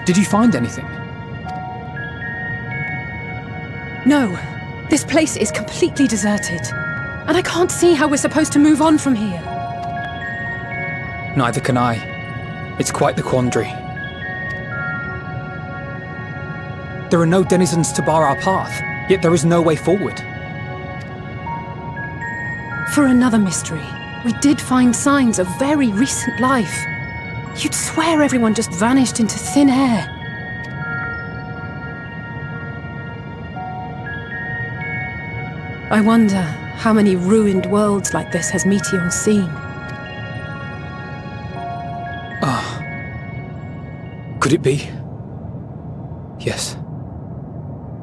Did you find anything? No. This place is completely deserted. And I can't see how we're supposed to move on from here. Neither can I. It's quite the quandary. There are no denizens to bar our path, yet there is no way forward. For another mystery, we did find signs of very recent life. You'd swear everyone just vanished into thin air. I wonder how many ruined worlds like this has Meteion seen. Could it be? Yes.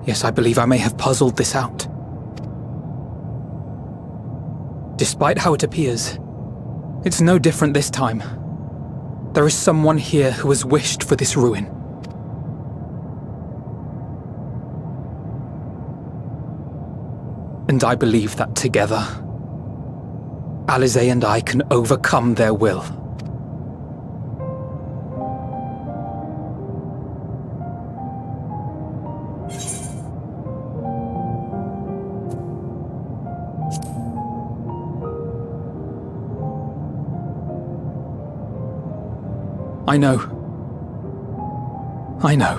Yes, I believe I may have puzzled this out. Despite how it appears, it's no different this time. There is someone here who has wished for this ruin. And I believe that together, Alisaie and I can overcome their will. I know. I know.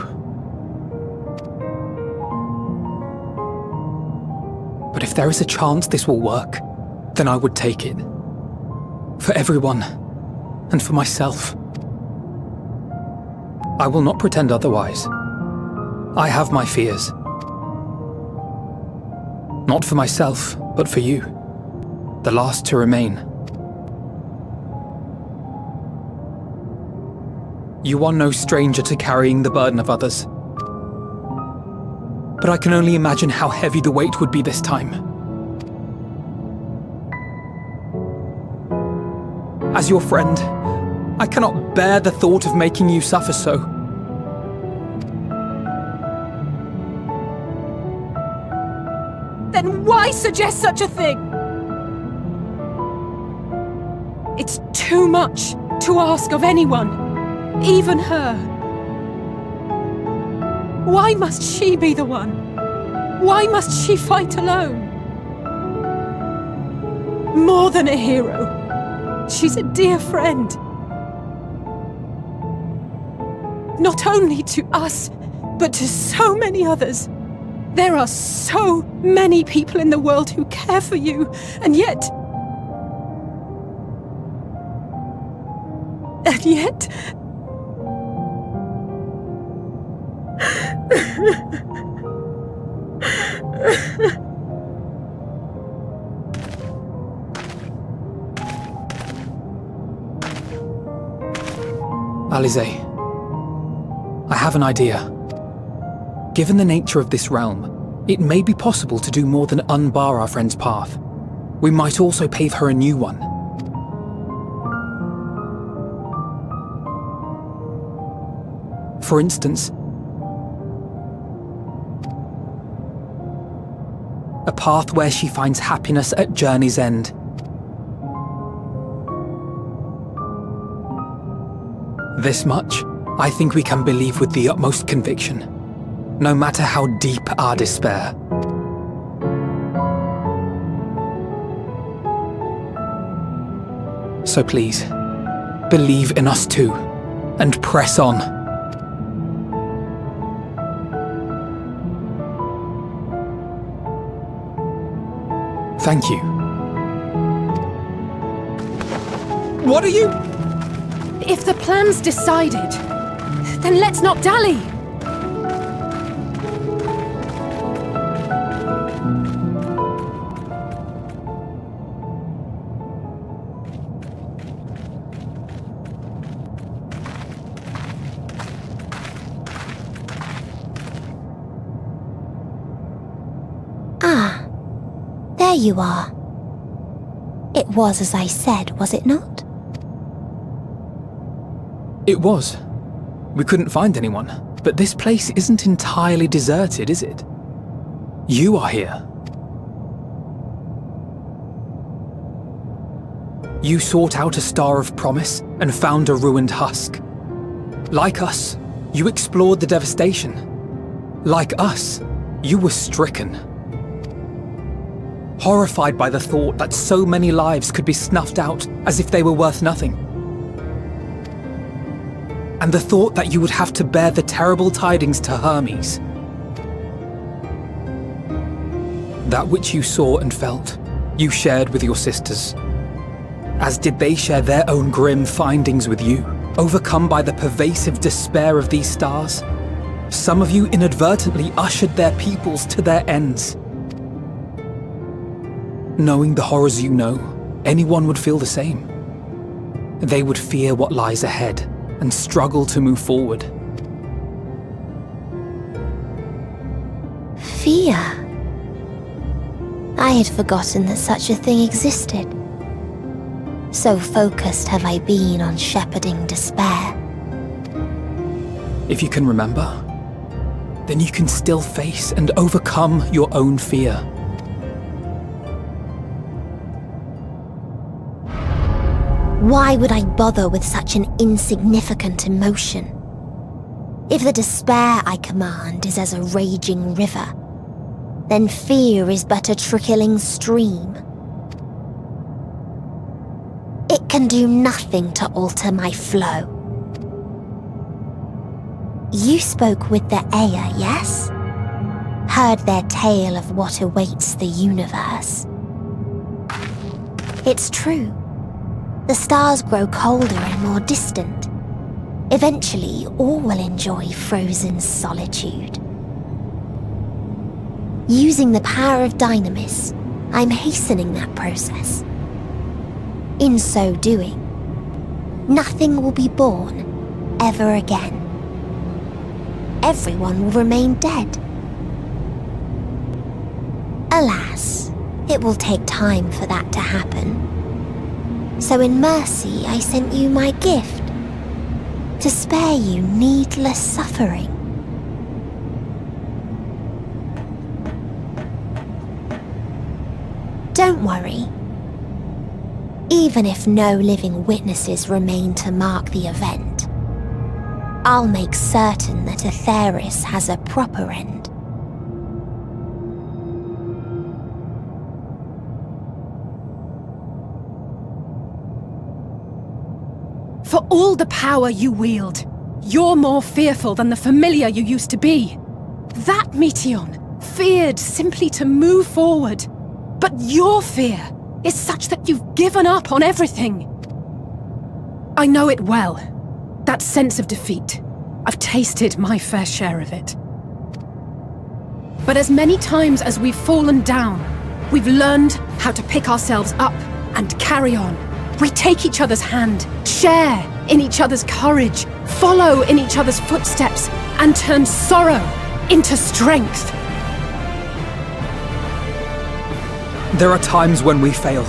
But if there is a chance this will work, then I would take it. For everyone, and for myself. I will not pretend otherwise. I have my fears. Not for myself, but for you. The last to remain. You are no stranger to carrying the burden of others. But I can only imagine how heavy the weight would be this time. As your friend, I cannot bear the thought of making you suffer so. Then why suggest such a thing? It's too much to ask of anyone. Even her. Why must she be the one? Why must she fight alone? More than a hero, she's a dear friend. Not only to us, but to so many others. There are so many people in the world who care for you, and yet... Alisaie, I have an idea. Given the nature of this realm, it may be possible to do more than unbar our friend's path. We might also pave her a new one. For instance, a path where she finds happiness at journey's end. This much, I think we can believe with the utmost conviction, no matter how deep our despair. So please, believe in us too, and press on. Thank you. What are you? If the plan's decided, then let's not dally. There you are. It was as I said, was it not? It was. We couldn't find anyone, but this place isn't entirely deserted, is it? You are here. You sought out a star of promise and found a ruined husk. Like us, You explored the devastation. Like us, you were stricken. Horrified by the thought that so many lives could be snuffed out as if they were worth nothing. And the thought that you would have to bear the terrible tidings to Hermes. That which you saw and felt, you shared with your sisters. As did they share their own grim findings with you, overcome by the pervasive despair of these stars. Some of you inadvertently ushered their peoples to their ends. Knowing the horrors you know, anyone would feel the same. They would fear what lies ahead and struggle to move forward. Fear? I had forgotten that such a thing existed. So focused have I been on shepherding despair. If you can remember, then you can still face and overcome your own fear. Why would I bother with such an insignificant emotion? If the despair I command is as a raging river, then fear is but a trickling stream. It can do nothing to alter my flow. You spoke with the Aya, yes? Heard their tale of what awaits the universe. It's true. The stars grow colder and more distant. Eventually, all will enjoy frozen solitude. Using the power of Dynamis, I'm hastening that process. In so doing, nothing will be born ever again. Everyone will remain dead. Alas, it will take time for that to happen. So in mercy, I sent you my gift, to spare you needless suffering. Don't worry. Even if no living witnesses remain to mark the event, I'll make certain that Atheris has a proper end. For all the power you wield, you're more fearful than the familiar you used to be. That Meteion feared simply to move forward. But your fear is such that you've given up on everything. I know it well. That sense of defeat. I've tasted my fair share of it. But as many times as we've fallen down, we've learned how to pick ourselves up and carry on. We take each other's hand, share in each other's courage, follow in each other's footsteps, and turn sorrow into strength. There are times when we fail.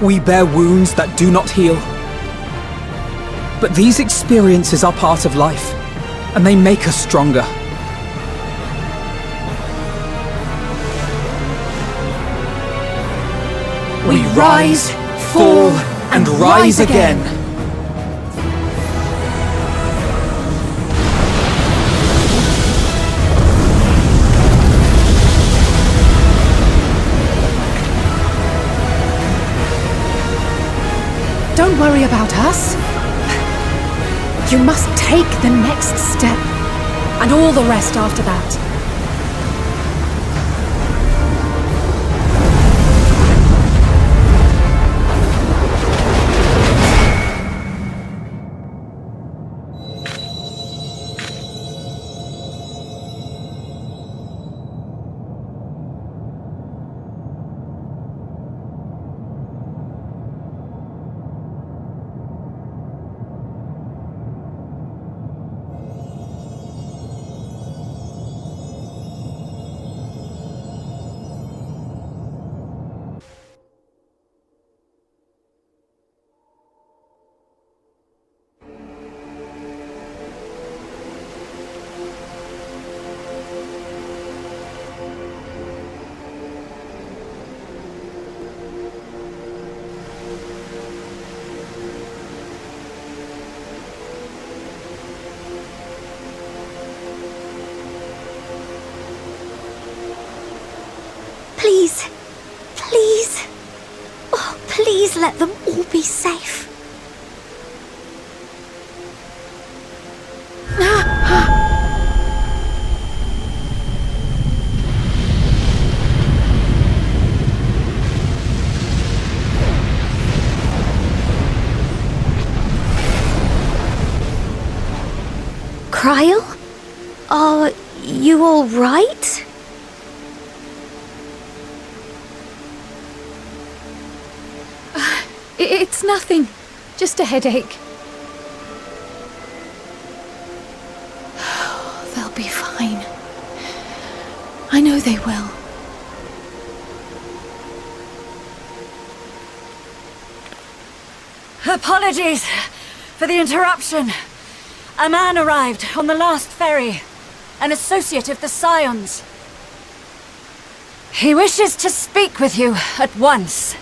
We bear wounds that do not heal. But these experiences are part of life, and they make us stronger. We rise, fall, and rise again. Don't worry about us. You must take the next step, and all the rest after that. Please. Please. Oh, please let them all be safe. Cryle? Are you all right? It's nothing. Just a headache. They'll be fine. I know they will. Apologies for the interruption. A man arrived on the last ferry, an associate of the Scions. He wishes to speak with you at once.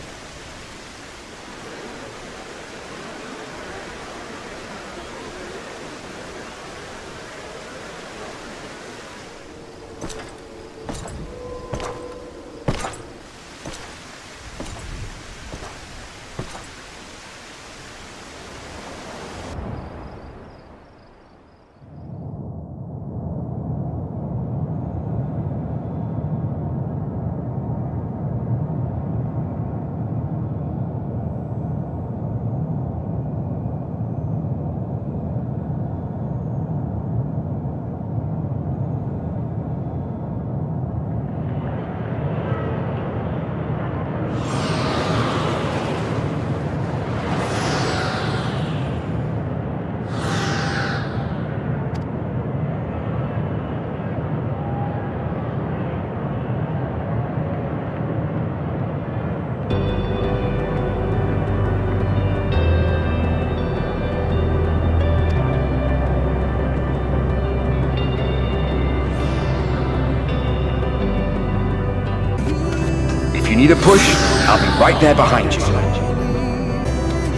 If you need a push, I'll be right there behind you.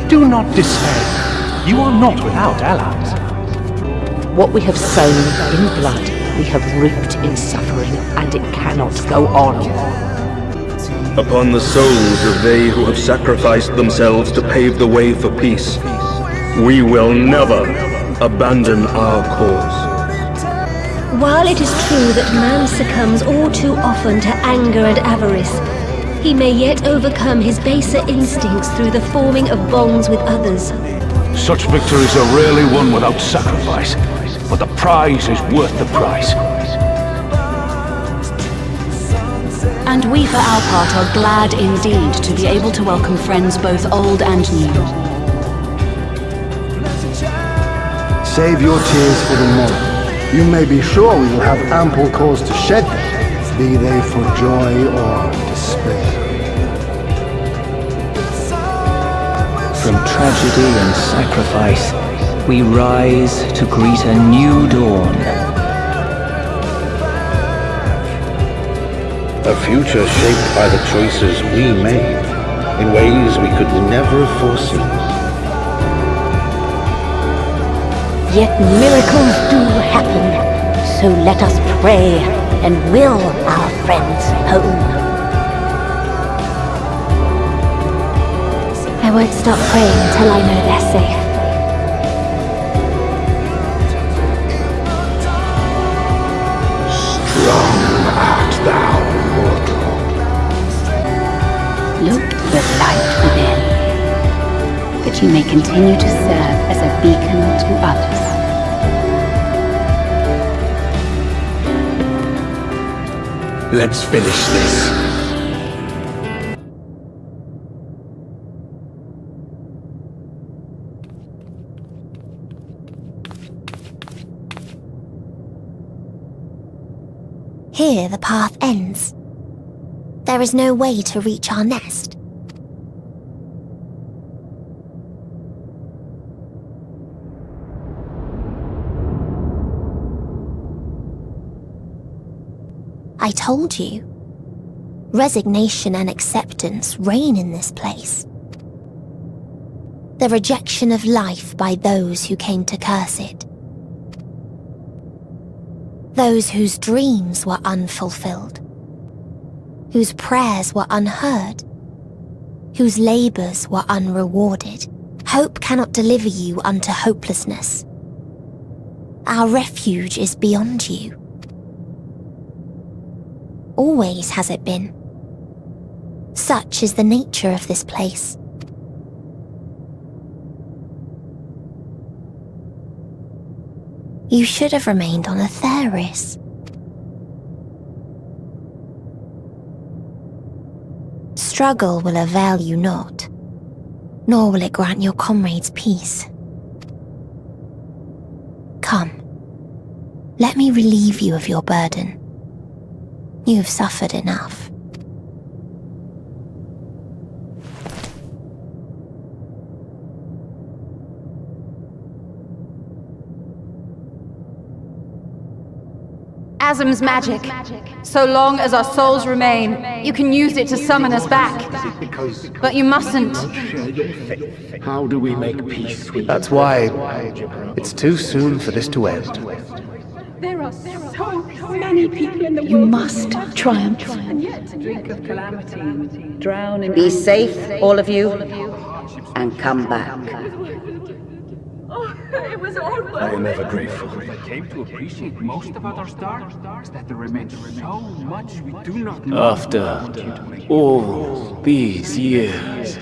Do not despair. You are not without allies. What we have sown in blood, we have reaped in suffering, and it cannot go on. Upon the souls of they who have sacrificed themselves to pave the way for peace, we will never abandon our cause. While it is true that man succumbs all too often to anger and avarice, he may yet overcome his baser instincts through the forming of bonds with others. Such victories are rarely won without sacrifice, but the prize is worth the price. And we for our part are glad indeed to be able to welcome friends both old and new. Save your tears for the morrow. You may be sure we will have ample cause to shed them, be they for joy or despair. From tragedy and sacrifice, we rise to greet a new dawn. A future shaped by the choices we made, in ways we could never have foreseen. Yet miracles do happen, so let us pray and will our friends home. I won't stop praying until I know they're safe. Strong art thou, mortal. Look to the light within, that you may continue to serve as a beacon to others. Let's finish this. Here the path ends. There is no way to reach our nest. I told you. Resignation and acceptance reign in this place. The rejection of life by those who came to curse it. Those whose dreams were unfulfilled. whose prayers were unheard, whose labours were unrewarded. Hope cannot deliver you unto hopelessness. Our refuge is beyond you. Always has it been. Such is the nature of this place. You should have remained on Atheris. Struggle will avail you not, nor will it grant your comrades peace. Come, let me relieve you of your burden. You've suffered enough. Asm's magic. So long as our souls remain, you can use it to summon us back. But you mustn't. How do we make peace with... That's why it's too soon for this to end. There are so many people in the world. You must triumph. Drink of calamity, drown in... Be safe, all of you, and come back. It was all worth I am ever grateful. I came to appreciate most about our stars is that there remains so much we do not know. After all these years,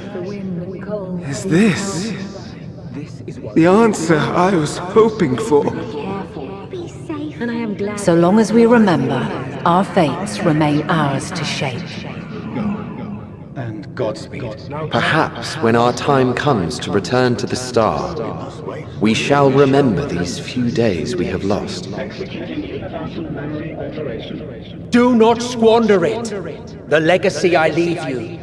Is this the answer I was hoping for? So long as we remember, our fates remain ours to shape. and Godspeed. Perhaps when our time comes to return to the star, we shall remember these few days we have lost. Do not squander it. The legacy I leave you.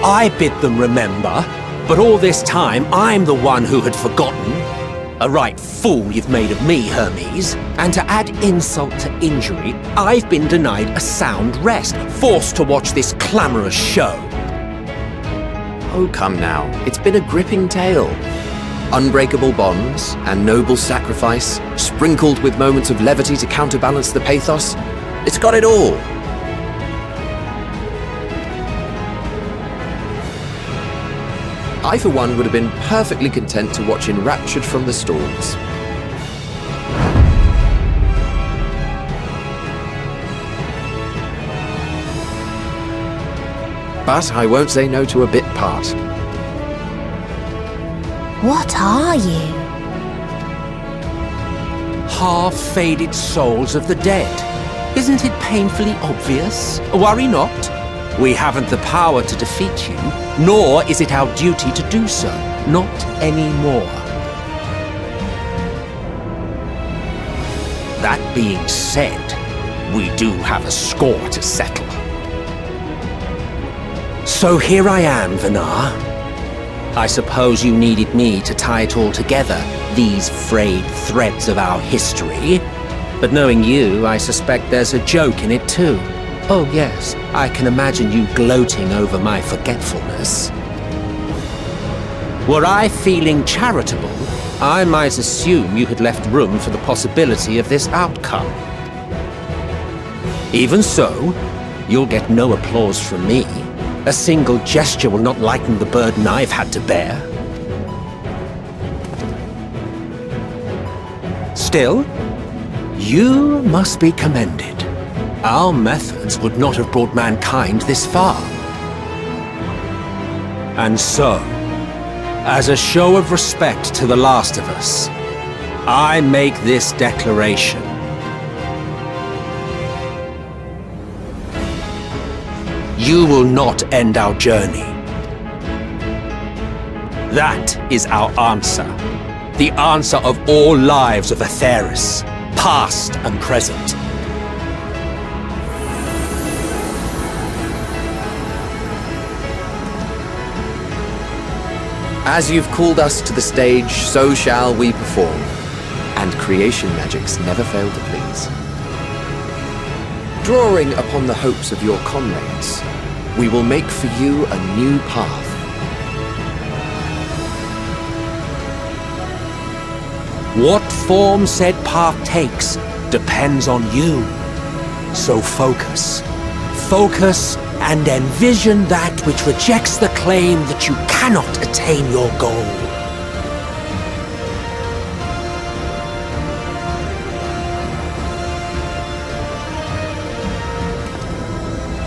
I bid them remember, but all this time I'm the one who had forgotten. A right fool you've made of me, Hermes. And to add insult to injury, I've been denied a sound rest, forced to watch this clamorous show. Oh, come now. It's been a gripping tale. Unbreakable bonds and noble sacrifice, sprinkled with moments of levity to counterbalance the pathos. It's got it all. I, for one, would have been perfectly content to watch enraptured from the stalls. But I won't say no to a bit part. What are you? Half-faded souls of the dead. Isn't it painfully obvious? Worry not. We haven't the power to defeat you, nor is it our duty to do so. Not anymore. That being said, we do have a score to settle. So here I am, Vinar. I suppose you needed me to tie it all together, these frayed threads of our history. But knowing you, I suspect there's a joke in it too. Oh yes, I can imagine you gloating over my forgetfulness. Were I feeling charitable, I might assume you had left room for the possibility of this outcome. Even so, you'll get no applause from me. A single gesture will not lighten the burden I've had to bear. Still, you must be commended. Our methods would not have brought mankind this far. And so, as a show of respect to the last of us, I make this declaration. you will not end our journey. That is our answer. The answer of all lives of Aetheris, past and present. As you've called us to the stage, so shall we perform. And creation magics never fail to please. Drawing upon the hopes of your comrades, we will make for you a new path. What form said path takes depends on you. So focus. Focus and envision that which rejects the claim that you cannot attain your goal.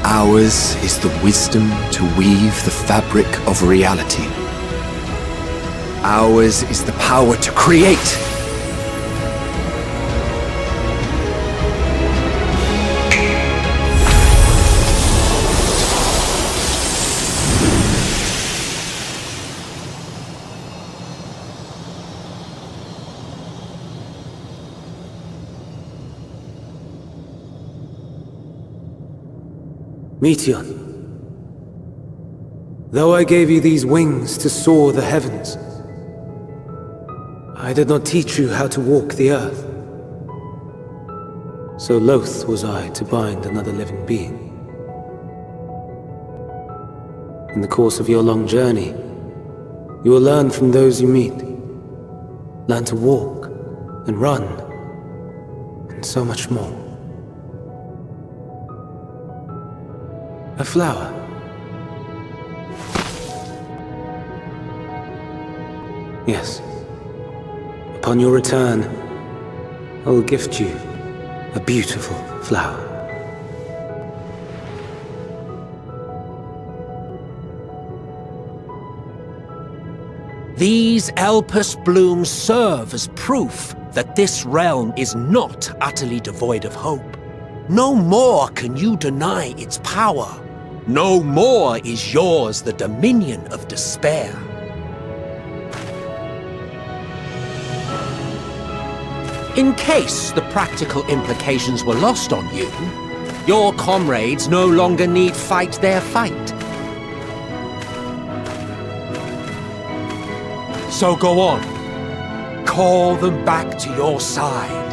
Ours is the wisdom to weave the fabric of reality. Ours is the power to create. Meteon, though I gave you these wings to soar the heavens, I did not teach you how to walk the earth. So loath was I to bind another living being. In the course of your long journey, you will learn from those you meet. Learn to walk and run, and so much more. A flower. Yes. Upon your return, I will gift you a beautiful flower. These Elpis blooms serve as proof that this realm is not utterly devoid of hope. No more can you deny its power. No more is yours the dominion of despair. In case the practical implications were lost on you, your comrades no longer need fight their fight. So go on. Call them back to your side.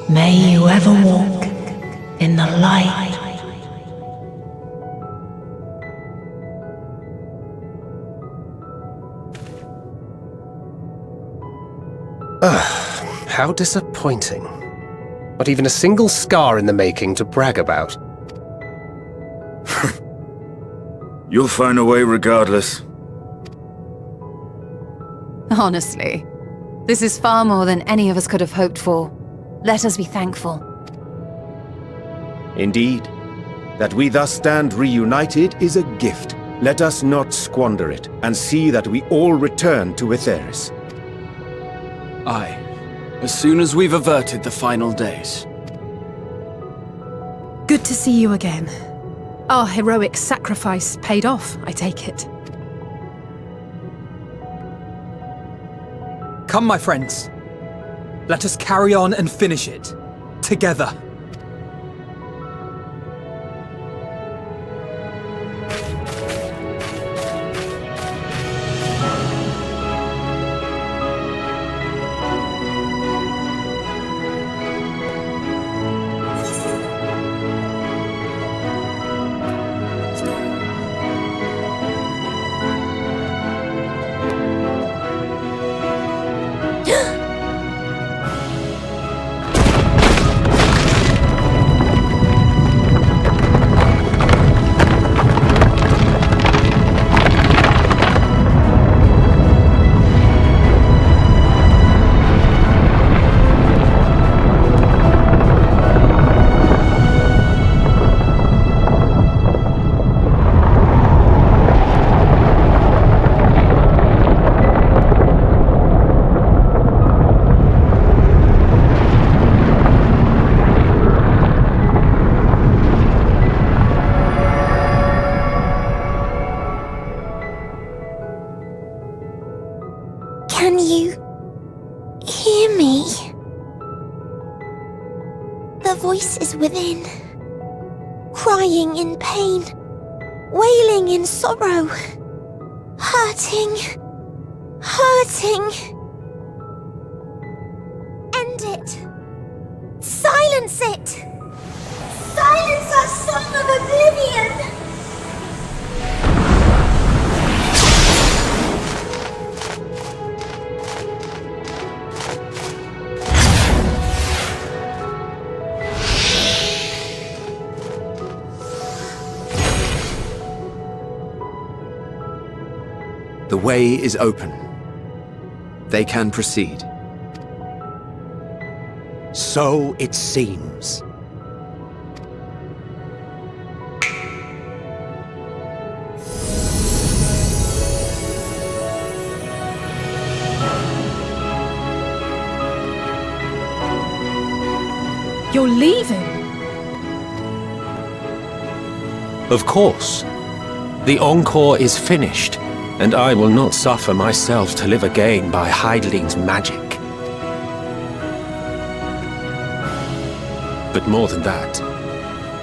May you ever walk in the light. How disappointing. Not even a single scar in the making to brag about. You'll find a way regardless. Honestly, this is far more than any of us could have hoped for. Let us be thankful. Indeed. That we thus stand reunited is a gift. Let us not squander it, and see that we all return to Aetheris. Aye. As soon as we've averted the final days. Good to see you again. Our heroic sacrifice paid off, I take it. Come, my friends. Let us carry on and finish it. Together. you hear me? The voice is within, crying in pain, wailing in sorrow, hurting. End it. Silence it. Silence our song of oblivion. The way is open. They can proceed. So it seems. You're leaving? Of course. The encore is finished, and I will not suffer myself to live again by Heideling's magic. But more than that,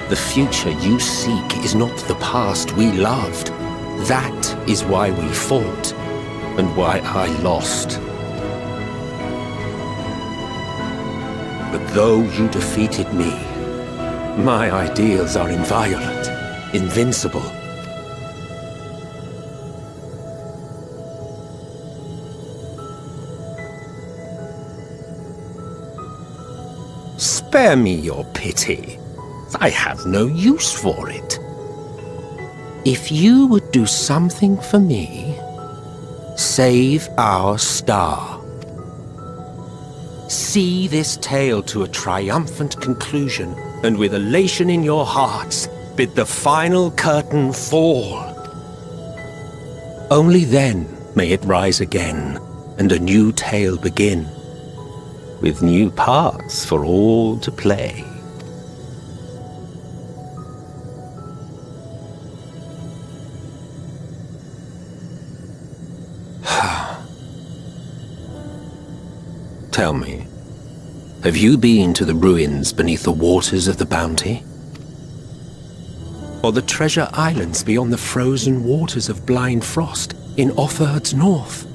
the future you seek is not the past we loved. That is why we fought, and why I lost. But though you defeated me, my ideals are inviolate, invincible. Spare me your pity. I have no use for it. If you would do something for me, save our star. See this tale to a triumphant conclusion, and with elation in your hearts, bid the final curtain fall. Only then may it rise again, and a new tale begin, with new parts for all to play. Tell me, have you been to the ruins beneath the waters of the Bounty? Or the treasure islands beyond the frozen waters of Blind Frost in Offerd's north?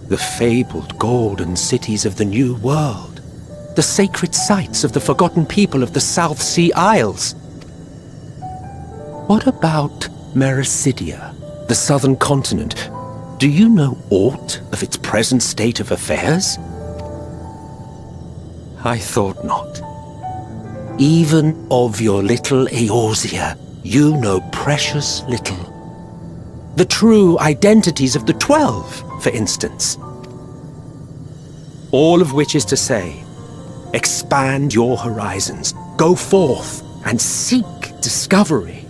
The fabled golden cities of the New World, the sacred sites of the forgotten people of the South Sea Isles? What about Mericidia, the southern continent? Do you know aught of its present state of affairs? I thought not. Even of your little Eorzea, you know precious little. The true identities of the 12, for instance. All of which is to say, expand your horizons, go forth and seek discovery.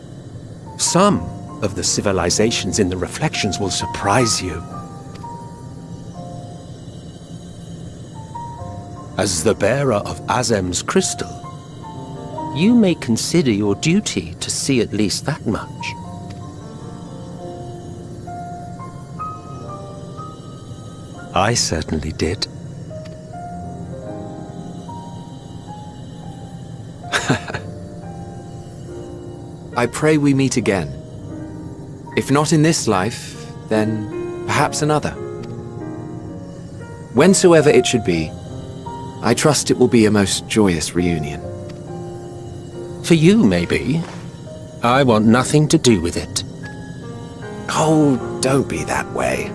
Some of the civilizations in the reflections will surprise you. As the bearer of Azem's crystal, you may consider your duty to see at least that much. I certainly did. I pray we meet again. If not in this life, then perhaps another. Whensoever it should be, I trust it will be a most joyous reunion. For you, maybe. I want nothing to do with it. Oh, don't be that way.